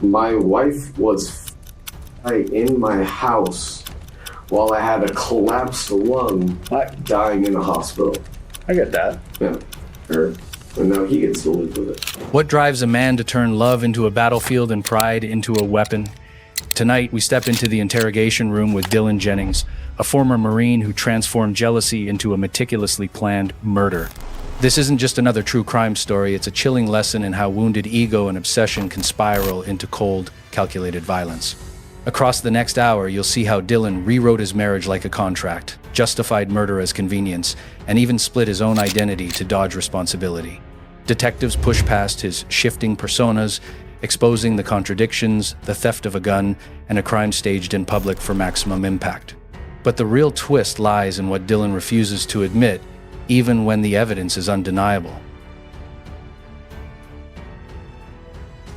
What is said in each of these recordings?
My wife was in my house while I had a collapsed lung, dying in a hospital. I get that. Yeah, and now he gets to live with it. What drives a man to turn love into a battlefield and pride into a weapon? Tonight, we step into the interrogation room with Dylan Jennings, a former Marine who transformed jealousy into a meticulously planned murder. This isn't just another true crime story, it's a chilling lesson in how wounded ego and obsession can spiral into cold, calculated violence. Across the next hour, you'll see how Dylan rewrote his marriage like a contract, justified murder as convenience, and even split his own identity to dodge responsibility. Detectives push past his shifting personas, exposing the contradictions, the theft of a gun, and a crime staged in public for maximum impact. But the real twist lies in what Dylan refuses to admit, even when the evidence is undeniable.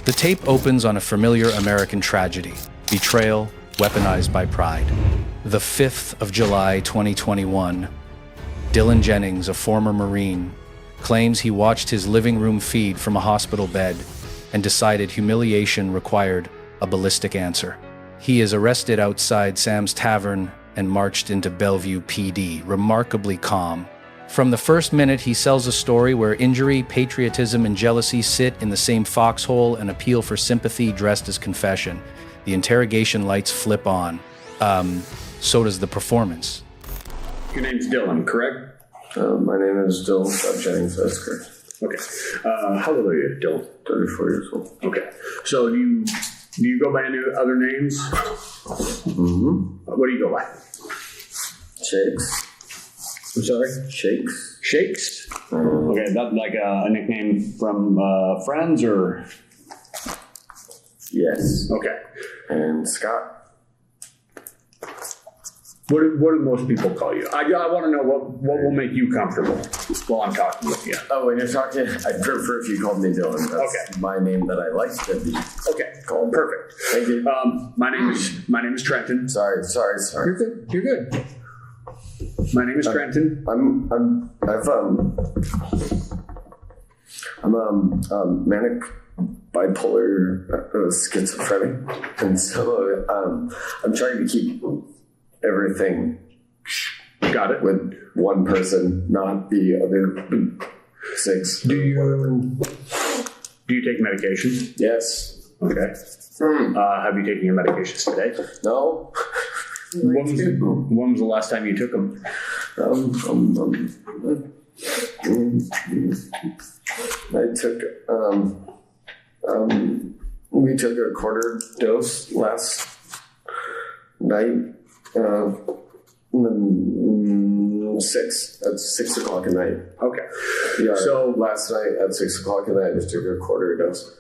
The tape opens on a familiar American tragedy, betrayal weaponized by pride. The 5th of July, 2021, Dylan Jennings, a former Marine, claims he watched his living room feed from a hospital bed and decided humiliation required a ballistic answer. He is arrested outside Sam's Tavern and marched into Bellevue PD, remarkably calm. From the first minute, he sells a story where injury, patriotism, and jealousy sit in the same foxhole, and appeal for sympathy dressed as confession. The interrogation lights flip on. So does the performance. Your name's Dylan, correct? My name is Dylan Jennings, that's correct. Okay. How old are you, Dylan? 34 years old. Okay. So do you go by any other names? Mm-hmm. What do you go by? Shakes. I'm sorry? Shakes. Shakes? Okay, is that like a nickname from friends or? Yes. Okay. And Scott. What do most people call you? I want to know what will make you comfortable while I'm talking with you. Oh, when you're talking, I prefer if you called me Dylan. That's okay. My name that I like to be. Okay. Called. Perfect. Thank you. My name is Trenton. Sorry. You're good. My name is Trenton. I'm manic bipolar schizophrenic, and so I'm trying to keep everything Got it. with one person, not the other six. Do you take medication? Yes. Okay. Have you taken your medications today? No. When was the last time you took them? We took a quarter dose last night. 6 at 6 o'clock at night. Okay. Yeah. So last night at 6 o'clock at night, I just took a quarter dose.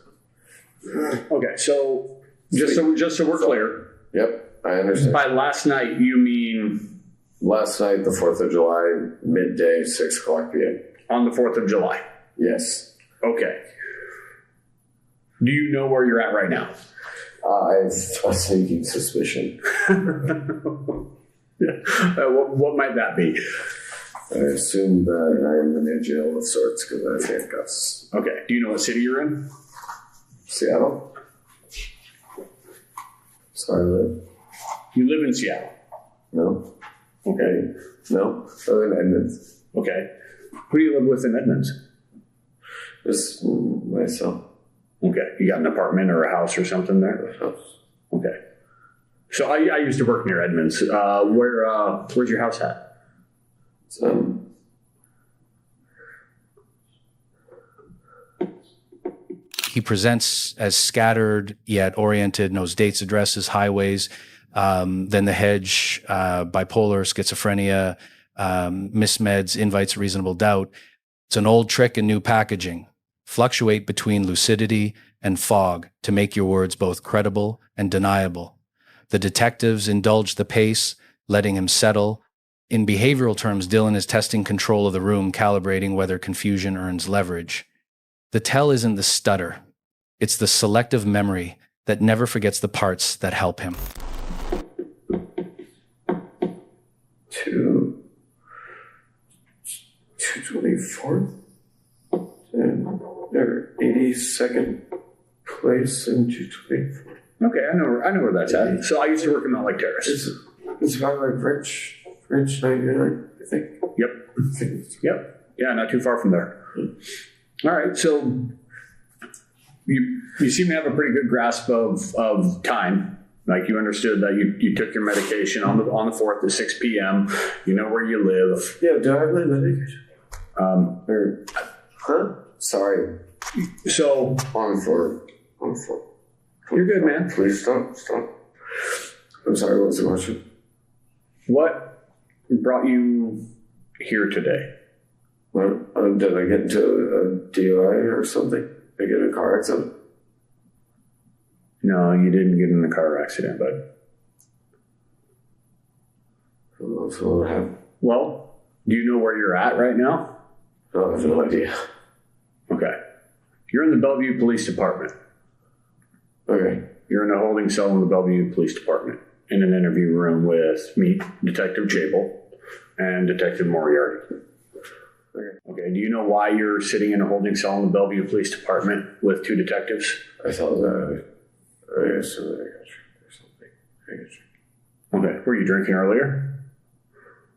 Okay. So just so we're clear. Yep, I understand. By last night, you mean Last night, the 4th of July, midday, 6 o'clock p.m. on the 4th of July? Yes. Okay. Do you know where you're at right now? I've a sneaking suspicion. What might that be? I assume that I am in a jail of sorts because I have handcuffs. Okay. Do you know what city you're in? Seattle? Sorry, You live in Seattle. no. Okay. No. I live in Edmonds. Okay. Who do you live with in Edmonds? Just myself. Okay. You got an apartment or a house or something there? House. Okay. So I used to work near Edmonds. Where's your house at? He presents as scattered yet oriented, knows dates, addresses, highways, then the hedge, bipolar, schizophrenia, mismeds, invites reasonable doubt. It's an old trick in new packaging. Fluctuate between lucidity and fog to make your words both credible and deniable. The detectives indulge the pace, letting him settle. In behavioral terms, Dylan is testing control of the room, calibrating whether confusion earns leverage. The tell isn't the stutter. It's the selective memory that never forgets the parts that help him. 224th and 82nd place in 224. Okay, I know where that's at. So I used to work in Mount Lake Terrace. It's about like Rich 99, I think. Yep. Yep. Yeah, not too far from there. All right, so you seem to have a pretty good grasp of time. Like you understood that you took your medication on the 4th at 6 p.m. You know where you live. Yeah, do I have my medication? Sorry. So On the floor. You're good, man. Please stop. I'm sorry, what's the question? What brought you here today? What, did I get into a DUI or something? Did I get in a car accident? No, you didn't get in a car accident, bud. That's what happened. Well, do you know where you're at right now? I have no idea. Okay. You're in the Bellevue Police Department. Okay. You're in a holding cell in the Bellevue Police Department in an interview room with me, Detective Chable, and Detective Moriarty. Okay. Do you know why you're sitting in a holding cell in the Bellevue Police Department with 2 detectives? I thought that I assumed that I got drunk or something. I got drunk. Okay. Were you drinking earlier?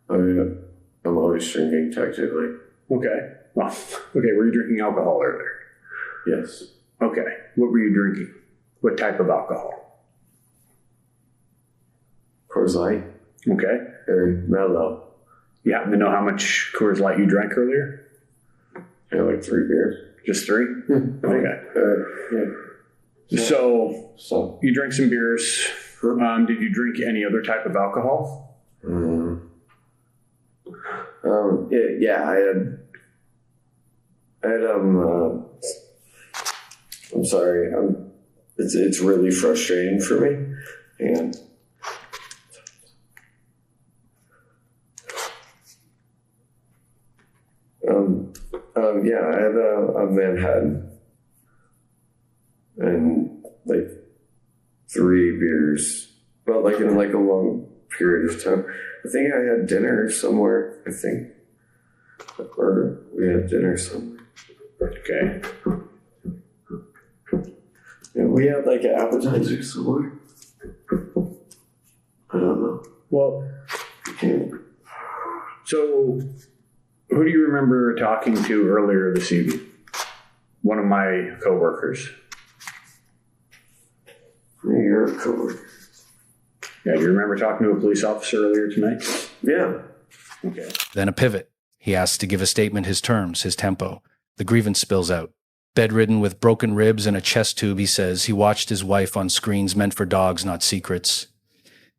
I mean, I'm always drinking technically. Okay. Well, okay. Were you drinking alcohol earlier? Yes. Okay. What were you drinking? What type of alcohol? Coors Light. Okay. Very mellow. You happen to know how much Coors Light you drank earlier? Yeah, like 3 beers. Just 3? Okay. Yeah. So you drank some beers. Did you drink any other type of alcohol? Yeah, I had I'm sorry. It's really frustrating for me, and yeah, I had a Manhattan and like 3 beers, but like in like a long period of time. I think I had dinner somewhere. Or we had dinner somewhere. Okay. Yeah, we had like an appetizer somewhere. I don't know. Well, so who do you remember talking to earlier this evening? One of my coworkers. You're a coworker. Yeah, do you remember talking to a police officer earlier tonight? Yeah. Okay. Then a pivot. He asks to give a statement, his terms, his tempo. The grievance spills out. Bedridden with broken ribs and a chest tube, he says he watched his wife on screens meant for dogs, not secrets.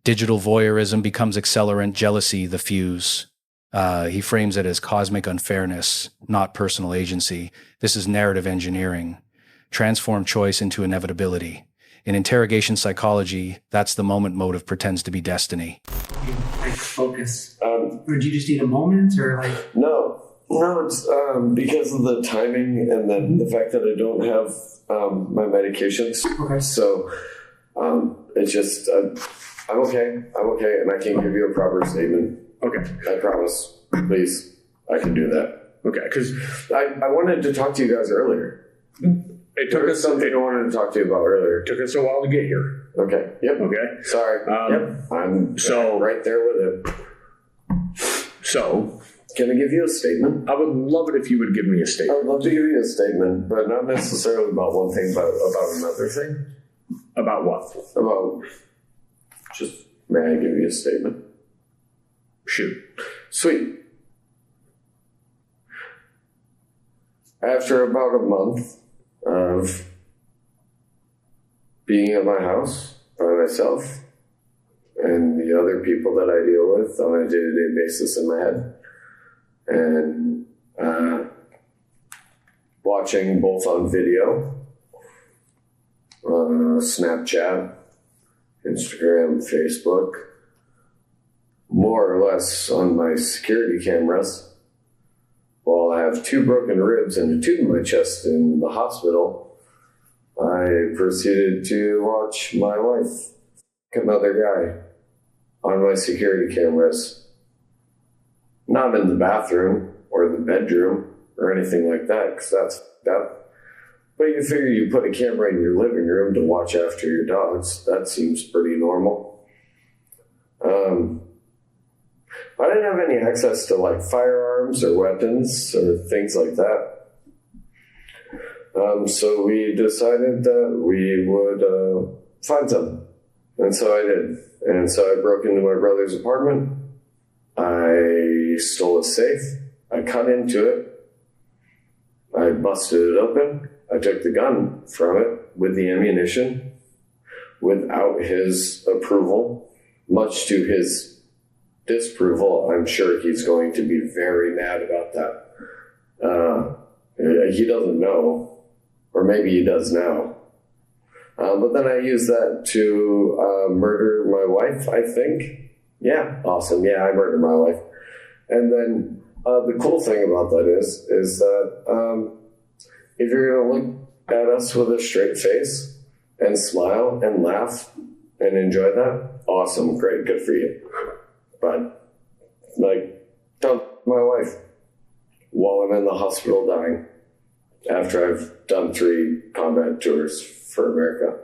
Digital voyeurism becomes accelerant, jealousy, the fuse. He frames it as cosmic unfairness, not personal agency. This is narrative engineering. Transform choice into inevitability. In interrogation psychology, that's the moment motive pretends to be destiny. Like focus. Or did you just need a moment, or like? No, it's because of the timing and then the fact that I don't have my medications. Okay. So it's just I'm okay, and I can give you a proper statement. Okay. I promise. Please, I can do that. Okay, because I wanted to talk to you guys earlier. it took us something I wanted to talk to you about earlier. It took us a while to get here. Okay. Yep. Okay. Sorry. Yep. I'm right there with it. So, can I give you a statement? I would love it if you would give me a I statement. would love to give you a statement, but not necessarily about one thing, but about another thing. About what? About just, may I give you a statement? Shoot. Sweet. After about a month of being at my house by myself and the other people that I deal with on a day-to-day basis in my head, and watching both on video, Snapchat, Instagram, Facebook, more or less on my security cameras, while I have 2 broken ribs and a tube in my chest in the hospital, I proceeded to watch my wife fuck another guy on my security cameras. Not in the bathroom or the bedroom or anything like that, because that's fucked up. But you figure you put a camera in your living room to watch after your dogs. That seems pretty normal. I didn't have any access to like firearms or weapons or things like that. So we decided that we would find some. And so I did. And so I broke into my brother's apartment. I stole a safe. I cut into it. I busted it open. I took the gun from it with the ammunition without his approval, much to his disapproval. I'm sure he's going to be very mad about that. He doesn't know, or maybe he does now. But then I used that to murder my wife, I think. Yeah, awesome. Yeah, I murdered my wife. And then the cool thing about that is that if you're going to look at us with a straight face and smile and laugh and enjoy that, awesome, great, good for you. But, like, don't my wife while I'm in the hospital dying after I've done 3 combat tours for America.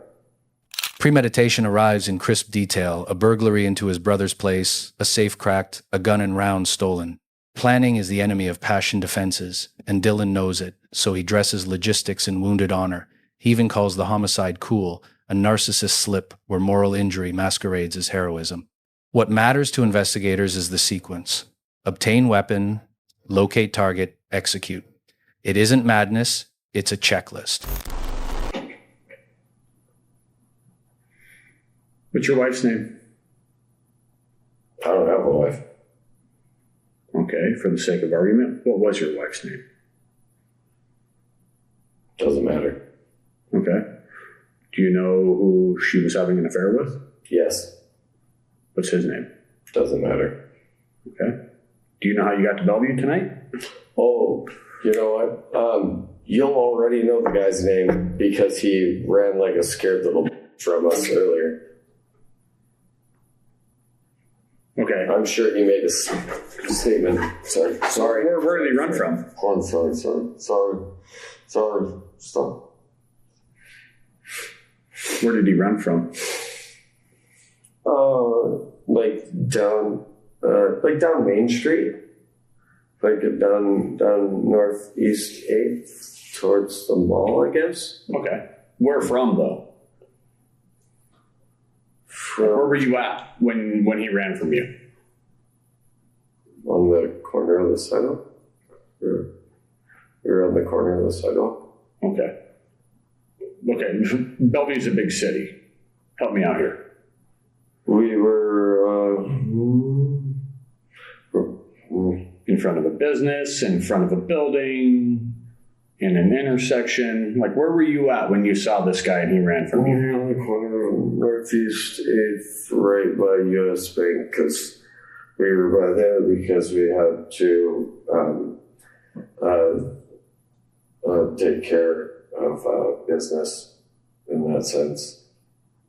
Premeditation arrives in crisp detail, a burglary into his brother's place, a safe cracked, a gun and rounds stolen. Planning is the enemy of passion defenses, and Dylan knows it, so he dresses logistics in wounded honor. He even calls the homicide cool, a narcissist slip where moral injury masquerades as heroism. What matters to investigators is the sequence. Obtain weapon, locate target, execute. It isn't madness, it's a checklist. What's your wife's name? I don't have a wife. Okay, for the sake of argument, what was your wife's name? Doesn't matter. Okay. Do you know who she was having an affair with? Yes. What's his name? Doesn't matter. Okay. Do you know how you got to Bellevue tonight? Oh, you know what? You'll already know the guy's name because he ran like a scared little from us earlier. Okay. I'm sure he made a statement. Sorry. Where did he run from? Oh, sorry. Stop. Where did he run from? Down Main Street, down Northeast 8th towards the mall, I guess. Okay. Where from, though? Where were you at when he ran from you? On the corner of the sidewalk. We were on the corner of the sidewalk. Okay. Bellevue's a big city. Help me out here. We were in front of a business, in front of a building, in an intersection. Like, where were you at when you saw this guy and he ran from you? on the corner of Northeast 8th, right by US Bank, because we were by there because we had to take care of business in that sense.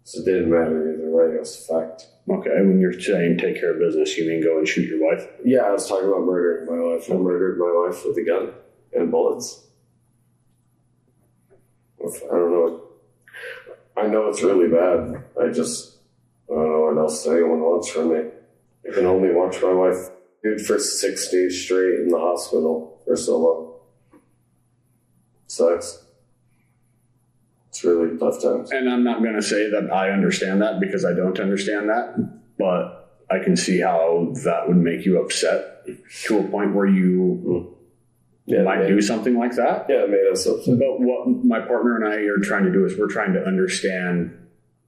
So it didn't matter either way, it was a fact. Okay, when you're saying take care of business, you mean go and shoot your wife? Yeah, I was talking about murdering my wife. I murdered my wife with a gun and bullets. I don't know. I know it's really bad. I don't know what else anyone wants from me. I can only watch my wife for 6 days straight in the hospital for so long. Sucks. It's really tough times. And I'm not going to say that I understand that because I don't understand that, but I can see how that would make you upset to a point where you might do something like that. Yeah, it made us upset. But what my partner and I are trying to do is we're trying to understand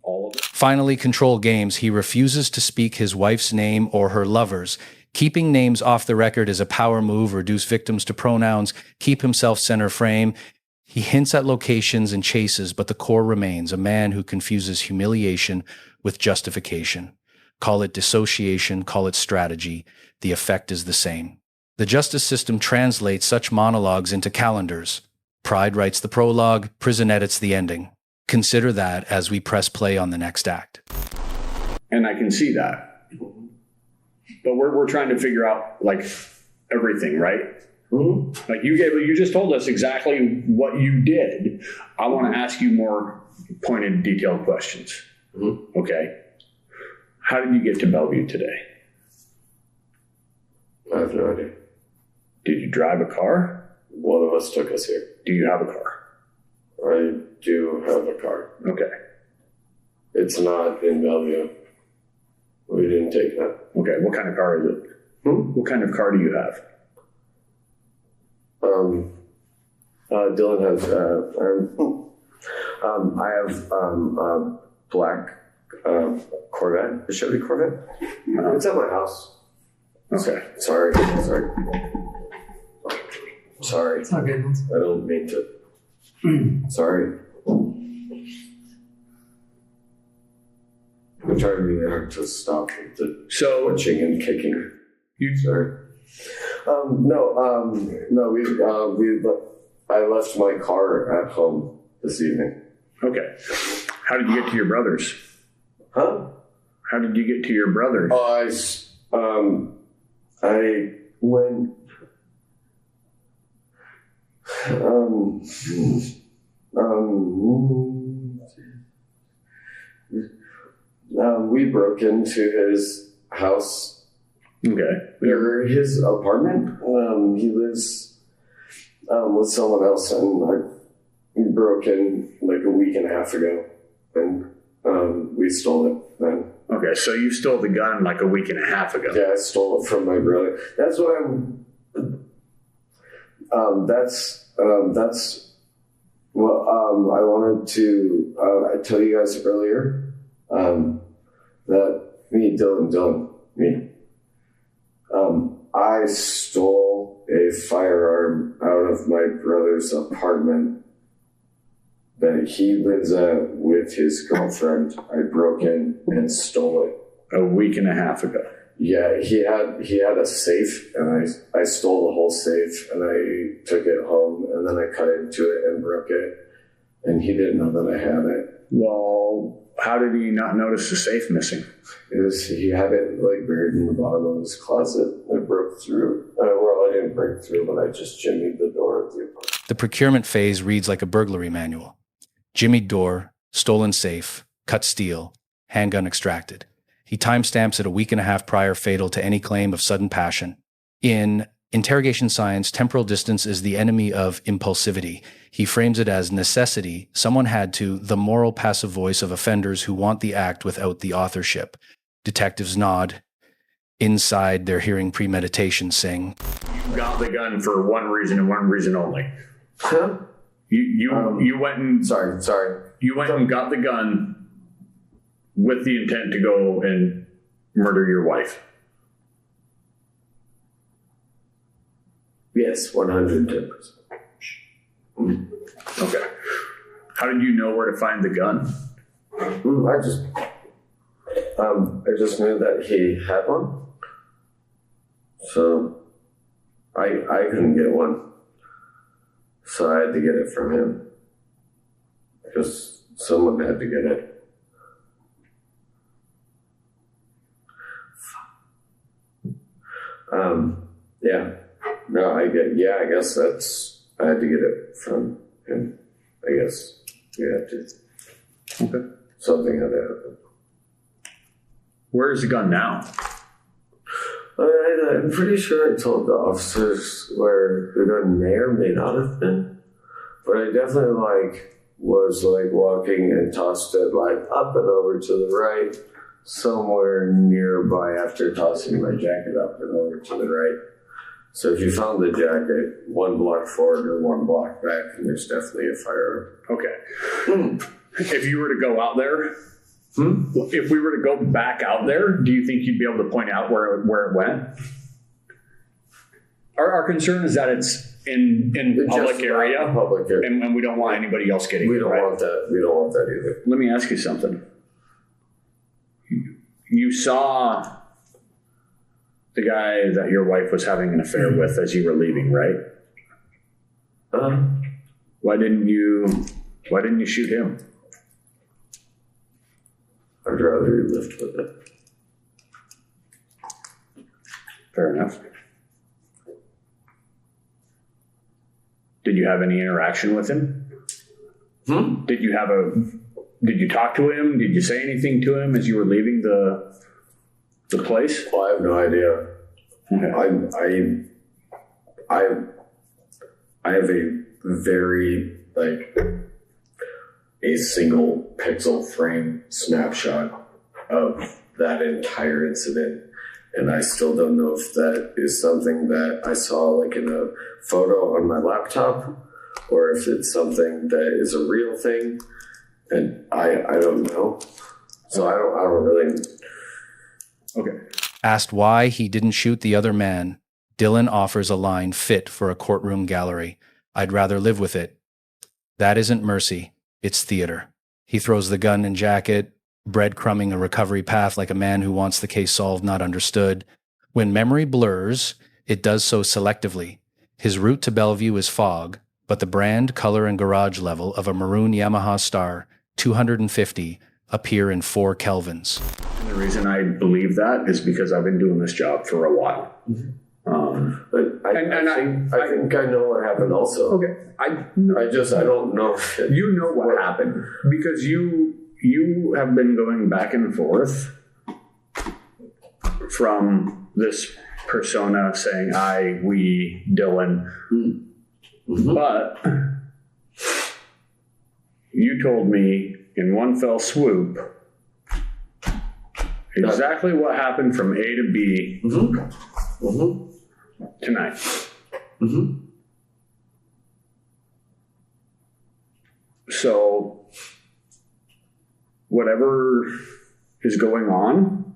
all of it. Finally, control games. He refuses to speak his wife's name or her lover's. Keeping names off the record is a power move, reduce victims to pronouns, keep himself center frame. He hints at locations and chases, but the core remains, a man who confuses humiliation with justification. Call it dissociation, call it strategy. The effect is the same. The justice system translates such monologues into calendars. Pride writes the prologue, prison edits the ending. Consider that as we press play on the next act. And I can see that. But we're trying to figure out, like, everything, right? Mm-hmm. Like you just told us exactly what you did. I want to ask you more pointed, detailed questions. Mm-hmm. Okay. How did you get to Bellevue today? I have no idea. Did you drive a car? One of us took us here. Do you have a car? I do have a car. Okay. It's not in Bellevue. We didn't take that. Okay. What kind of car is it? What kind of car do you have? Dylan has, I have a black Corvette, a Chevy Corvette. It's at my house. Okay. Sorry. It's not good. I don't mean to. Sorry. I'm trying really hard to stop the punching and kicking. Sorry. I left my car at home this evening. Okay. How did you get to your brother's? Huh? How did you get to your brother's? I went. We broke into his house. Okay. Or his apartment. He lives with someone else, and I broke in like a week and a half ago, and we stole it then. Okay, so you stole the gun like a week and a half ago. Yeah, I stole it from my brother. That's what I'm. That's what I wanted to tell you guys earlier. That me. I stole a firearm out of my brother's apartment that he lives at with his girlfriend. I broke in and stole it. A week and a half ago. Yeah, he had a safe, and I stole the whole safe, and I took it home, and then I cut into it and broke it, and he didn't know that I had it. Well, how did he not notice the safe missing? He had it like buried in the bottom of his closet. I broke through. Well, I didn't break through, but I just jimmied the door of the apartment. The procurement phase reads like a burglary manual. Jimmied door, stolen safe, cut steel, handgun extracted. He timestamps it a week and a half prior, fatal to any claim of sudden passion. In interrogation science, temporal distance is the enemy of impulsivity. He frames it as necessity. Someone had to, the moral passive voice of offenders who want the act without the authorship. Detectives nod. Inside, they're hearing premeditation sing. You got the gun for one reason and one reason only. Huh? You went and Sorry. You went and got the gun with the intent to go and murder your wife. Yes, 110%. Okay. How did you know where to find the gun? I just knew that he had one, so I couldn't get one, so I had to get it from him because someone had to get it. Yeah. No, I guess I had to get it from him. I guess we had to. Okay. Something had to happen. Where's the gun now? I'm pretty sure I told the officers where the gun may or may not have been, but I definitely was walking and tossed it up and over to the right, somewhere nearby after tossing my jacket up and over to the right. So if you found the jacket 1 block forward or 1 block back, there's definitely a firearm. Okay. If you were to go out there, if we were to go back out there, do you think you'd be able to point out where it went? Our concern is that it's in public area, and we don't want anybody else getting it. We don't want that. We don't want that either. Let me ask you something. You saw the guy that your wife was having an affair with as you were leaving, right? Why didn't you shoot him? I'd rather you lived with it. Fair enough. Did you have any interaction with him? Did you talk to him? Did you say anything to him as you were leaving the place? Well, I have no idea. Okay. I have a very, like, a single pixel frame snapshot of that entire incident. And I still don't know if that is something that I saw, like, in a photo on my laptop, or if it's something that is a real thing. And I don't know. So I don't really. Okay. Asked why he didn't shoot the other man, Dylan offers a line fit for a courtroom gallery. I'd rather live with it. That isn't mercy. It's theater. He throws the gun and jacket, breadcrumbing a recovery path like a man who wants the case solved, not understood. When memory blurs, it does so selectively. His route to Bellevue is fog, but the brand, color, and garage level of a maroon Yamaha Star 250 appear in 4 kelvins. And the reason I believe that is because I've been doing this job for a while. But I think I know what happened also. Okay. I don't know. You know what happened because you have been going back and forth from this persona saying I, we, Dylan. But you told me in one fell swoop exactly what happened from A to B tonight. So whatever is going on,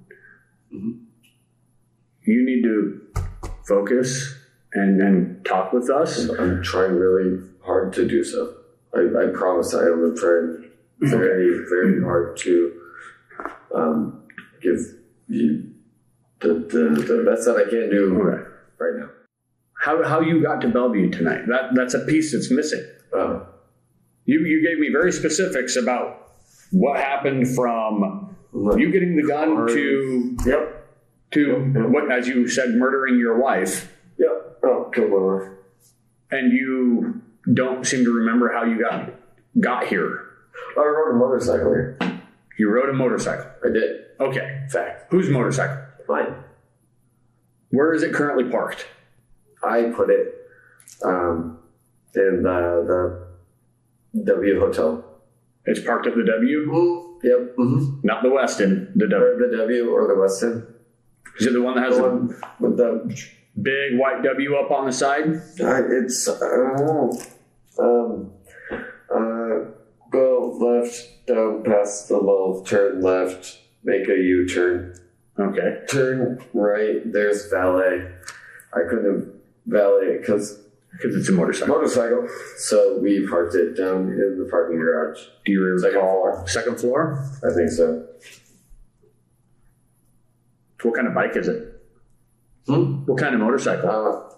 you need to focus and talk with us. I'm trying really hard to do so. I promise I am trying very, very hard to give you the best that I can do right now. How you got to Bellevue tonight? That's a piece that's missing. You gave me very specifics about what happened from you getting the gun to what, as you said, murdering your wife. Yep. Oh, killed my wife. And you don't seem to remember how you got here. I rode a motorcycle here. You rode a motorcycle? I did. Okay. Fact. Whose motorcycle? Mine. Where is it currently parked? I put it in the W Hotel. It's parked at the W? Yep. Not the Westin, the W. Or the W or the Westin. Is it the one that has with the big white W up on the side? Go left, down past the mall, turn left, make a U-turn. Okay. Turn right, there's valet. I couldn't valet because it's a motorcycle. So we parked it down in the parking garage. Do you recall? Second floor? I think so. What kind of bike is it? What kind of motorcycle?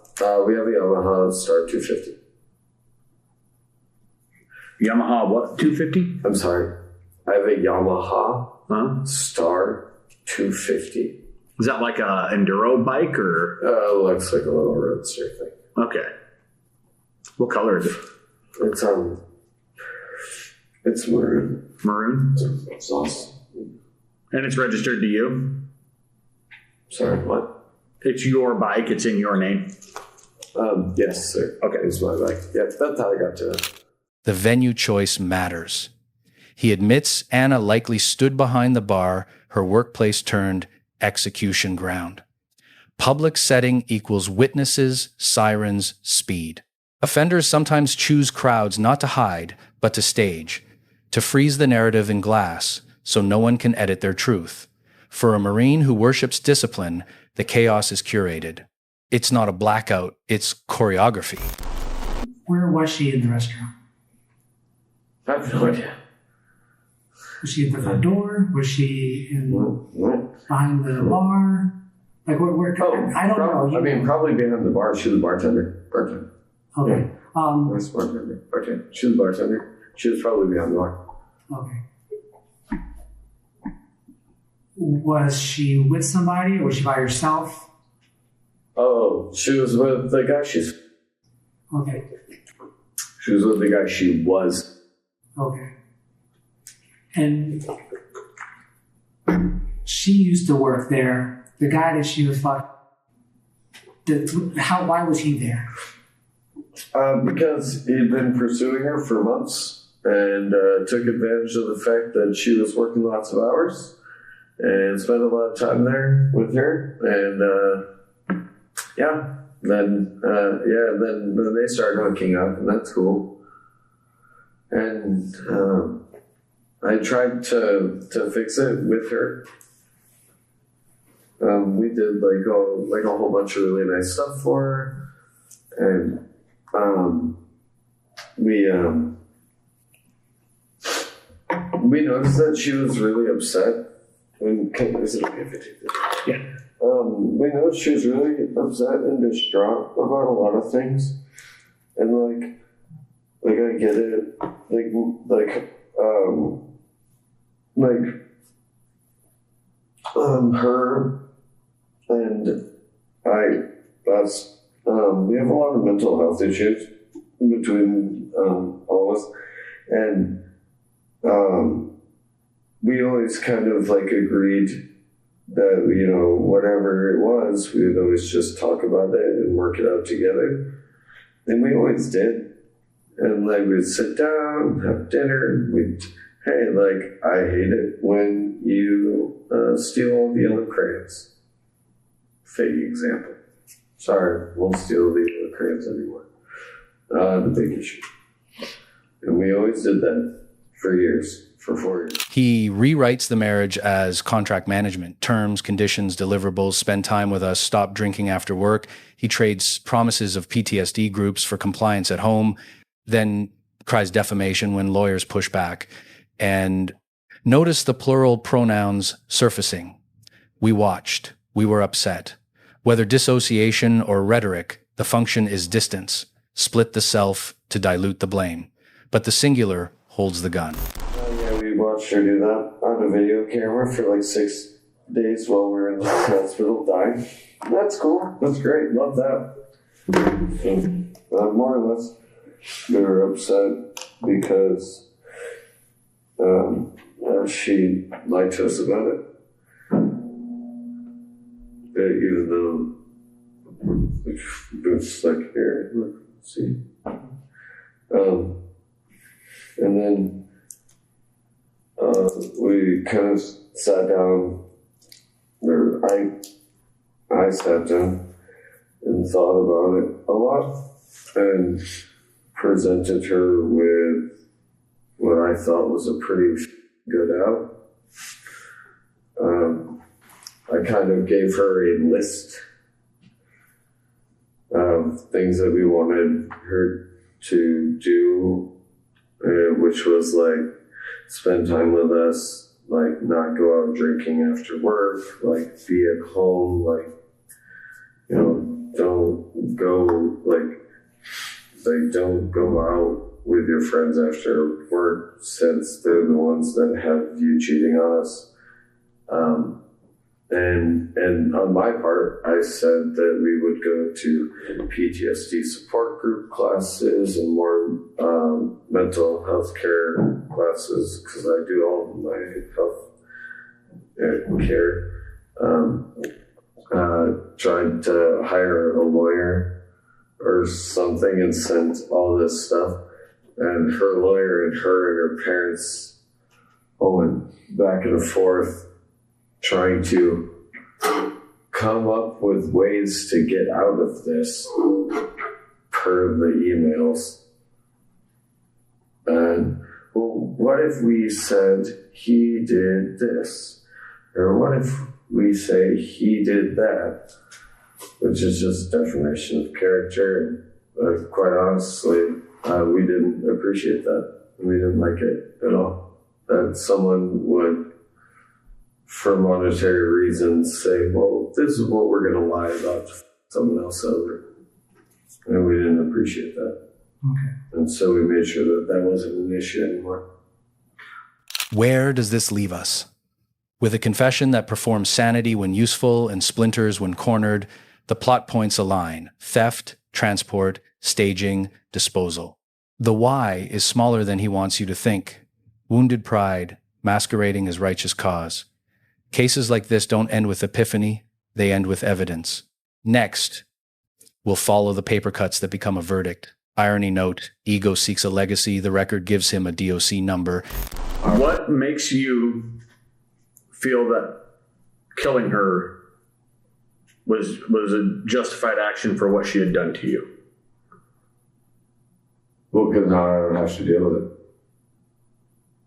We have a Yamaha Star 250. Yamaha what? 250? I'm sorry. I have a Yamaha Star 250. Is that like a enduro bike or? It looks like a little roadster thing. Okay. What color is it? It's maroon. Maroon? It's awesome. And it's registered to you? Sorry, what? It's your bike. It's in your name. Yes, sir. Okay, it's my bike. Yeah, that's how I got to it. The venue choice matters. He admits Anna likely stood behind the bar, her workplace turned execution ground. Public setting equals witnesses, sirens, speed. Offenders sometimes choose crowds not to hide, but to stage, to freeze the narrative in glass so no one can edit their truth. For a Marine who worships discipline, the chaos is curated. It's not a blackout, it's choreography. Where was she in the restaurant? I have no idea. Was she at the front door? Was she behind the bar? Like where? I don't know. Probably behind the bar. She was a bartender. Okay. Where's the bartender? Bartender. She was a bartender. She was probably behind the bar. Okay. Was she with somebody or was she by herself? Oh, she was with the guy she's... Okay. She was with the guy she was. Okay. And she used to work there. The guy that she was fucking, why was he there? Because he'd been pursuing her for months and took advantage of the fact that she was working lots of hours and spent a lot of time there with her. And then they started hooking up, and that's cool. And I tried to fix it with her. We did like a whole bunch of really nice stuff for her, and we noticed that she was really upset. Is it okay if I take this? Yeah. We noticed she was really upset and distraught about a lot of things, and like I get it, her and we have a lot of mental health issues between all of us, and we always kind of like agreed that, you know, whatever it was, we would always just talk about it and work it out together, and we always did. And like we'd sit down, have dinner, hey, like, I hate it when you steal all the other crayons. Fake example. Sorry, won't steal the other crayons anymore. The big issue. And we always did that for years, for 4 years. He rewrites the marriage as contract management: terms, conditions, deliverables, spend time with us, stop drinking after work. He trades promises of PTSD groups for compliance at home, then cries defamation when lawyers push back. And notice the plural pronouns surfacing. We watched. We were upset. Whether dissociation or rhetoric, the function is distance. Split the self to dilute the blame. But the singular holds the gun. Yeah, we watched her do that on a video camera for like 6 days while we were in the hospital dying. That's cool. That's great. Love that. So, more or less, we were upset because she lied to us about it. Even though it's like here, look, see. And then we kind of sat down, or I sat down and thought about it a lot and presented her with what I thought was a pretty good out. I kind of gave her a list of things that we wanted her to do, which was like spend time with us, like not go out drinking after work, like be at home, like, you know, don't go out with your friends after work, since they're the ones that have you cheating on us. And on my part, I said that we would go to PTSD support group classes and more mental health care classes, because I do all of my health care. Tried to hire a lawyer or something and sent all this stuff. And her lawyer and her parents went back and forth trying to come up with ways to get out of this per the emails. And, well, what if we said he did this? Or what if we say he did that? Which is just defamation of character. Quite honestly, we didn't appreciate that. We didn't like it at all. That someone would, for monetary reasons, say, well, this is what we're going to lie about someone else over. And we didn't appreciate that. Okay. And so we made sure that that wasn't an issue anymore. Where does this leave us? With a confession that performs sanity when useful and splinters when cornered, the plot points align: theft, transport, staging, disposal. The why is smaller than he wants you to think. Wounded pride, masquerading as righteous cause. Cases like this don't end with epiphany, they end with evidence. Next, we'll follow the paper cuts that become a verdict. Irony note, ego seeks a legacy, the record gives him a DOC number. What makes you feel that killing her was a justified action for what she had done to you? Well, because now I don't have to deal with it.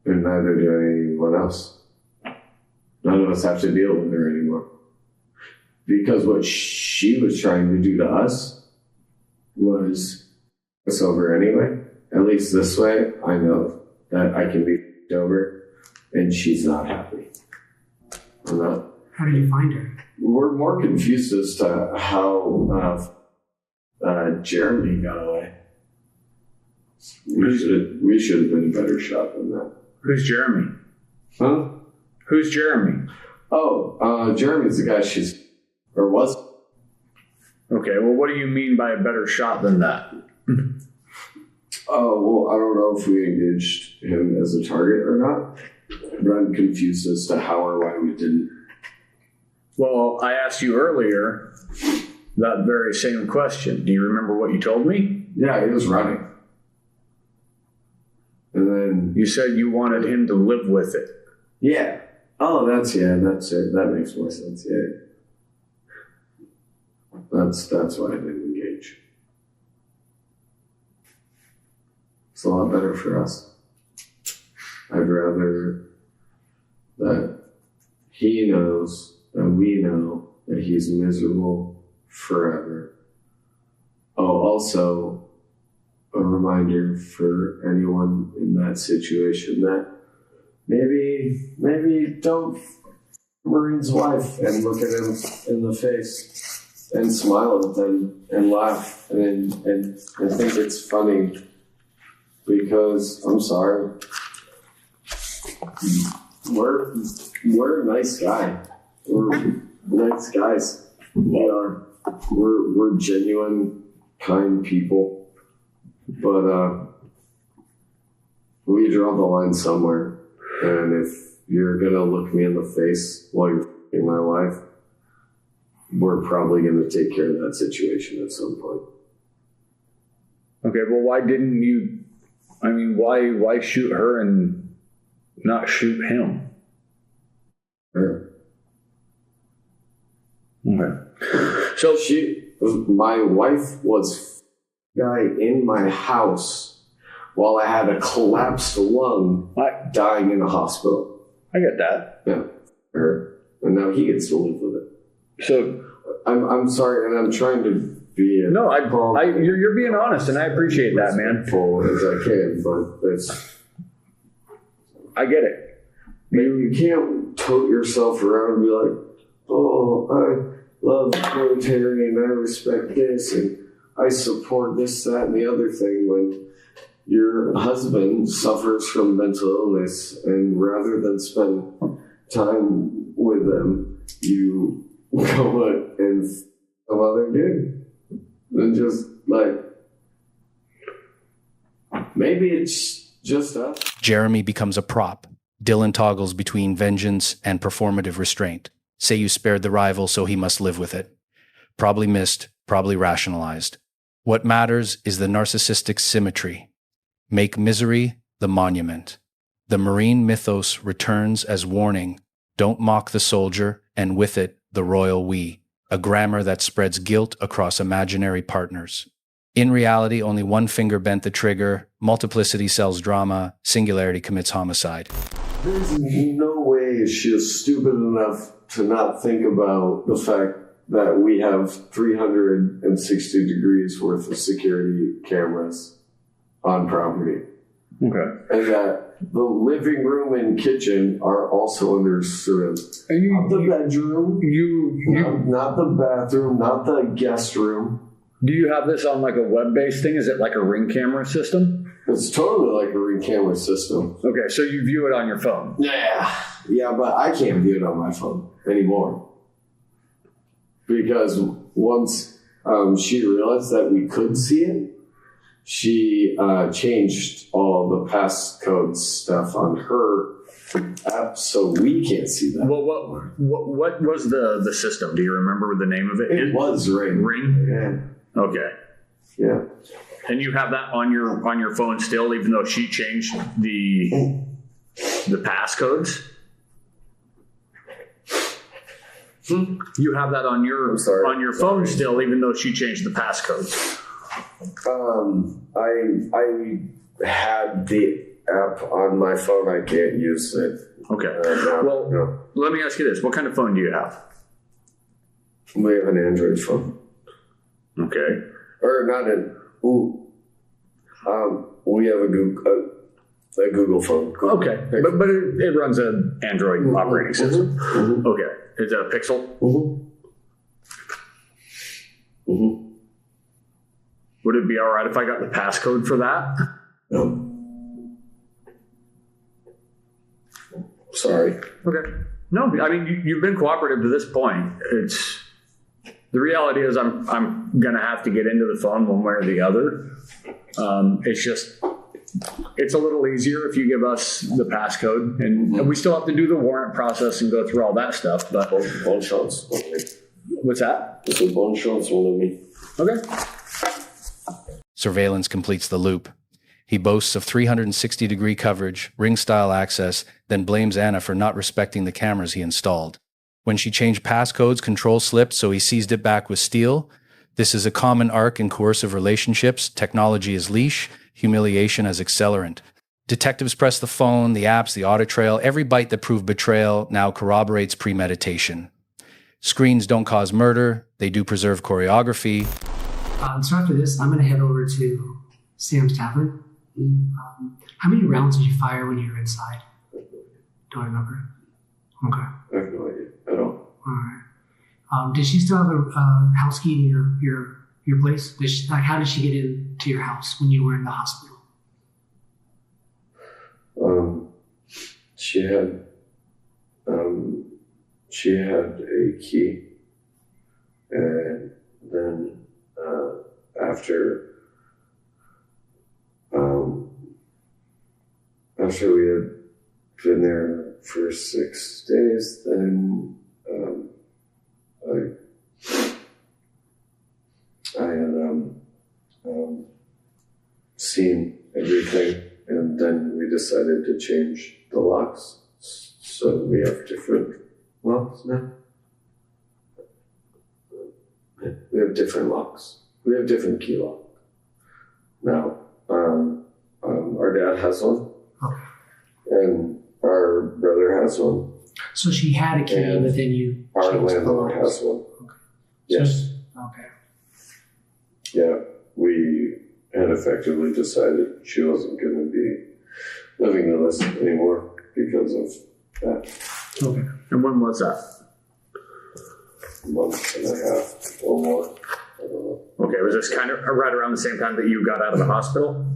And neither do anyone else. None of us have to deal with her anymore. Because what she was trying to do to us was us over anyway. At least this way, I know that I can be over and she's not happy. I'm not. How did you find her? We're more confused as to how Jeremy got away. We should have been a better shot than that. Who's Jeremy? Huh? Who's Jeremy? Oh, Jeremy's the guy was. Okay, well, what do you mean by a better shot than that? Oh, well, I don't know if we engaged him as a target or not. But I'm confused as to how or why we didn't. Well, I asked you earlier that very same question. Do you remember what you told me? Yeah, he was running. And then... You said you wanted him to live with it. Yeah. Oh, that's it. That makes more sense, yeah. That's why I didn't engage. It's a lot better for us. I'd rather that he knows that we know that he's miserable forever. Oh, also a reminder for anyone in that situation that maybe don't Marine's wife and look at him in the face and smile at them and laugh and think it's funny because I'm sorry. We're a nice guy. We're nice guys. We are. We're genuine, kind people. But we draw the line somewhere. And if you're gonna look me in the face while you're f***ing my wife, we're probably gonna take care of that situation at some point. Okay, well, why didn't you? I mean, why shoot her and not shoot him? Her. Okay. So my wife was guy in my house while I had a collapsed lung, dying in a hospital. I get that. Yeah, her, and now he gets to live with it. So I'm sorry, and I'm trying to be you're being honest, and I appreciate that, man. Full as I can, but I get it. You can't tote yourself around and be like, oh, I love military and I respect this and I support this, that, and the other thing when your husband suffers from mental illness and rather than spend time with them, you go and some other dude. And just like, maybe it's just us. Jeremy becomes a prop. Dylan toggles between vengeance and performative restraint. Say you spared the rival, so he must live with it. Probably missed, probably rationalized. What matters is the narcissistic symmetry. Make misery the monument. The Marine mythos returns as warning. Don't mock the soldier, and with it, the royal we. A grammar that spreads guilt across imaginary partners. In reality, only one finger bent the trigger. Multiplicity sells drama. Singularity commits homicide. There's no way she's stupid enough to not think about the fact that we have 360 degrees worth of security cameras on property. Okay. And that the living room and kitchen are also under surveillance. Not the bedroom, not the bathroom, not the guest room. Do you have this on like a web-based thing? Is it like a Ring camera system? It's totally like a Ring camera system. Okay, so you view it on your phone? Yeah, but I can't view it on my phone anymore. Because once she realized that we could see it, She changed all the passcode stuff on her app, so we can't see that. Well, what was the system? Do you remember the name of it? It was Ring. Ring? Yeah. Okay. Yeah. And you have that on your phone still, even though she changed the passcodes? You have that on your phone still, even though she changed the passcodes. I had the app on my phone. I can't use it. Okay. No. Let me ask you this: what kind of phone do you have? We have an Android phone. Okay. Or not an. We have a Google phone. Okay, but it runs an Android operating system. Okay, is that a Pixel? Would it be all right if I got the passcode for that? No. Sorry. Okay. No, I mean you've been cooperative to this point. The reality is I'm gonna have to get into the phone one way or the other. It's a little easier if you give us the passcode, and we still have to do the warrant process and go through all that stuff. But bone shots. What's that? It's a bone shots one of me. Okay. Surveillance completes the loop. He boasts of 360-degree coverage, ring-style access, then blames Anna for not respecting the cameras he installed. When she changed passcodes, control slipped, so he seized it back with steel. This is a common arc in coercive relationships. Technology as leash, humiliation as accelerant. Detectives press the phone, the apps, the audit trail. Every bite that proved betrayal now corroborates premeditation. Screens don't cause murder. They do preserve choreography. So after this, I'm going to head over to Sam's Tavern. How many rounds did you fire when you were inside? Don't remember. Okay. I have no idea at all. All right. Did she still have a house key to your place? How did she get into your house when you were in the hospital? She had a key, and then after we had been there for 6 days, then I had seen everything, and then we decided to change the locks, so we have different locks now. We have different locks. We have different key lock now. Our dad has one, and our brother has one. So she had a key, And but then you our changed the landlord locks. has one. Okay. Yes. Okay. Yeah, we had effectively decided she wasn't going to be living with us anymore because of that. Okay. And when was that? A month and a half or more. I don't know. Okay, was this kind of right around the same time that you got out of the hospital?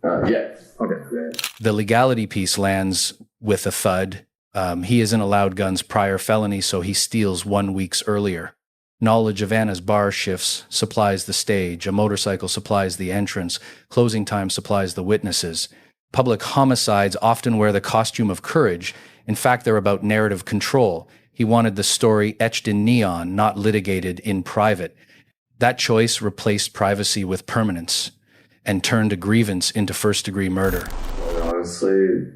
Yeah. Okay. Yeah. The legality piece lands with a thud. He isn't allowed guns prior felony, so he steals 1 week earlier. Knowledge of Anna's bar shifts supplies the stage. A motorcycle supplies the entrance. Closing time supplies the witnesses. Public homicides often wear the costume of courage. In fact, they're about narrative control. He wanted the story etched in neon, not litigated in private. That choice replaced privacy with permanence and turned a grievance into first-degree murder. But honestly,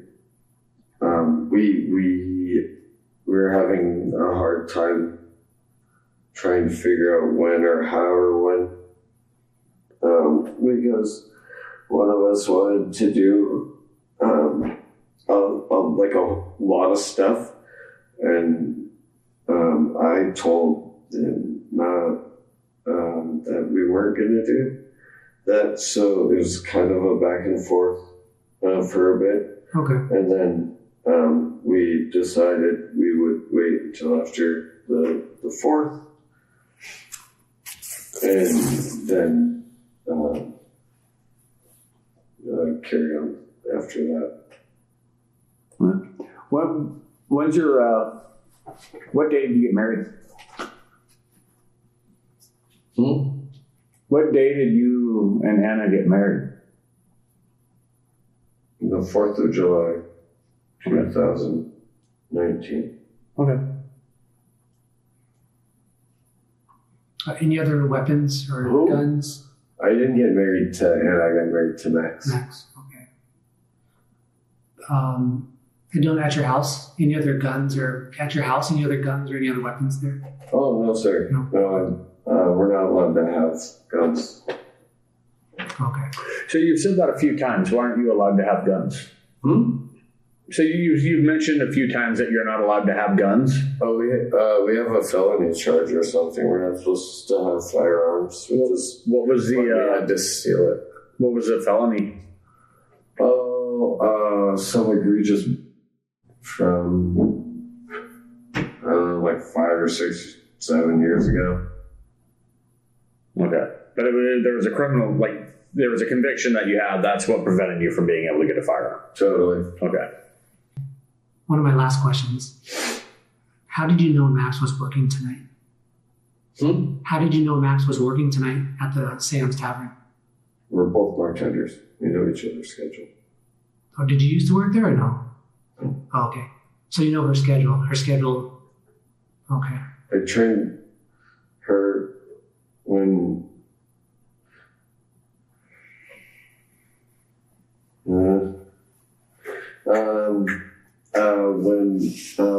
we were having a hard time trying to figure out when or how or when, because one of us wanted to do like a lot of stuff, and I told him that we weren't going to do that, so it was kind of a back and forth for a bit. Okay. And then we decided we would wait until after the 4th, and then carry on after that. When's your what day did you get married? What day did you and Anna get married? The 4th of July, 2019. Okay. Any other weapons or Who? guns? I didn't get married to Anna, I got married to Max. Max. Okay. And don't at your house. Any other guns or at your house? Any other guns or any other weapons there? Oh, no, sir. No. No, we're not allowed to have guns. Okay. So you've said that a few times. Why aren't you allowed to have guns? So you've mentioned a few times that you're not allowed to have guns. Oh, we have a felony charge or something. We're not supposed to have firearms, which is What was we the had to steal it. what was the felony? Oh, some egregious from like 5 or 6, 7 years ago. Okay, but there was a criminal, there was a conviction that you had. That's what prevented you from being able to get a firearm. Totally. Okay. One of my last questions. How did you know Max was working tonight? How did you know Max was working tonight at the Sam's Tavern? We're both bartenders. We know each other's schedule. Oh, did you used to work there or no? Oh, okay. So you know her schedule. Her schedule. Okay. I trained her when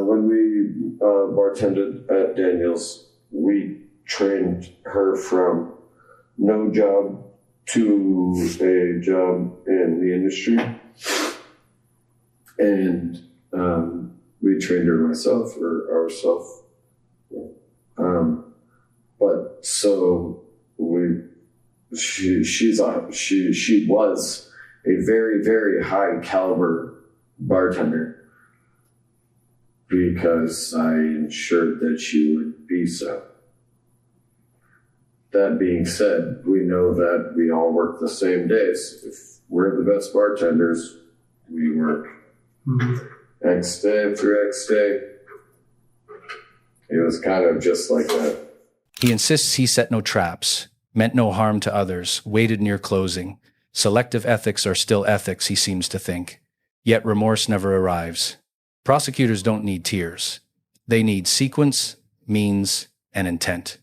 when we bartended at Daniel's, we trained her from no job to a job in the industry, and we trained her myself or ourselves. But so she was a very, very high caliber bartender because I ensured that she would be so. That being said, we know that we all work the same days. If we're the best bartenders, we work X day through X day. It was kind of just like that. He insists he set no traps, meant no harm to others, waited near closing. Selective ethics are still ethics, he seems to think. Yet remorse never arrives. Prosecutors don't need tears. They need sequence, means, and intent.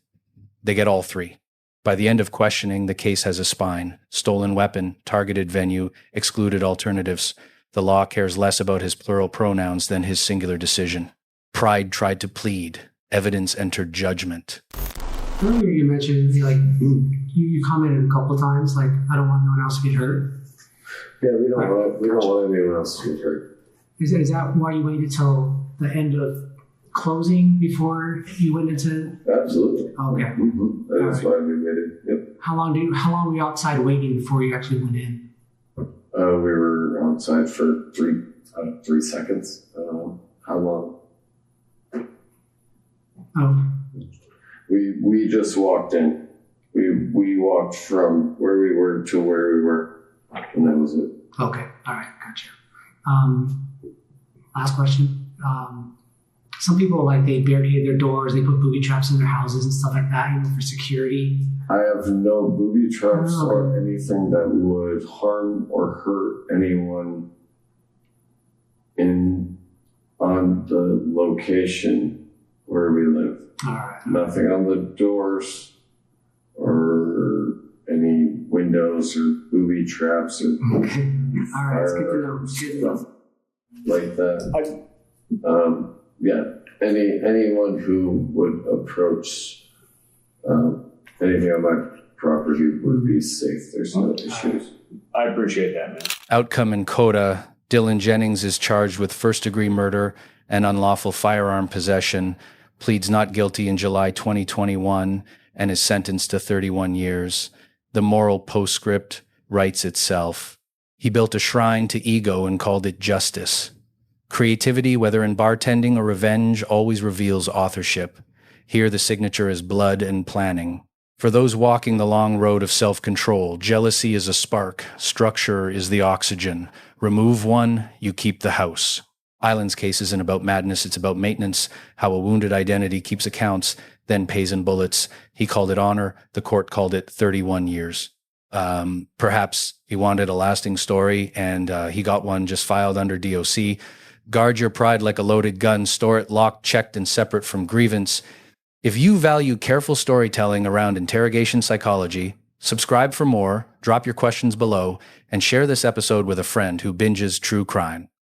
They get all three. By the end of questioning, the case has a spine. Stolen weapon, targeted venue, excluded alternatives. The law cares less about his plural pronouns than his singular decision. Pride tried to plead. Evidence entered judgment. Earlier you mentioned, you commented a couple times, like, I don't want no one else to get hurt. Yeah, we don't want anyone else to get hurt. Is that why you waited till the end of closing before you went into? Absolutely. Okay. That is why we waited. Yep. How long were you outside waiting before you actually went in? We were outside for 3 seconds. I don't know how long. Oh. We just walked in. We walked from where we were to where we were, and that was it. Okay. All right. Gotcha. Last question. Some people, they barricade their doors, they put booby traps in their houses and stuff like that, for security. I have no booby traps or anything that would harm or hurt anyone on the location where we live. All right. Nothing on the doors or any windows or booby traps or Okay. All right. It's good to know. Good to know. stuff like that. Yeah, anyone who would approach anything on my property would be safe. There's no issues. I appreciate that, man. Outcome in coda, Dylan Jennings is charged with first-degree murder and unlawful firearm possession, pleads not guilty in July 2021, and is sentenced to 31 years. The moral postscript writes itself. He built a shrine to ego and called it justice. Creativity, whether in bartending or revenge, always reveals authorship. Here the signature is blood and planning. For those walking the long road of self-control, jealousy is a spark, structure is the oxygen. Remove one, you keep the house. Island's case isn't about madness, it's about maintenance, how a wounded identity keeps accounts then pays in bullets. He called it honor. The court called it 31 years. Perhaps he wanted a lasting story, and he got one just filed under DOC. Guard your pride like a loaded gun. Store it locked, checked, and separate from grievance. If you value careful storytelling around interrogation psychology, subscribe for more, drop your questions below, and share this episode with a friend who binges true crime.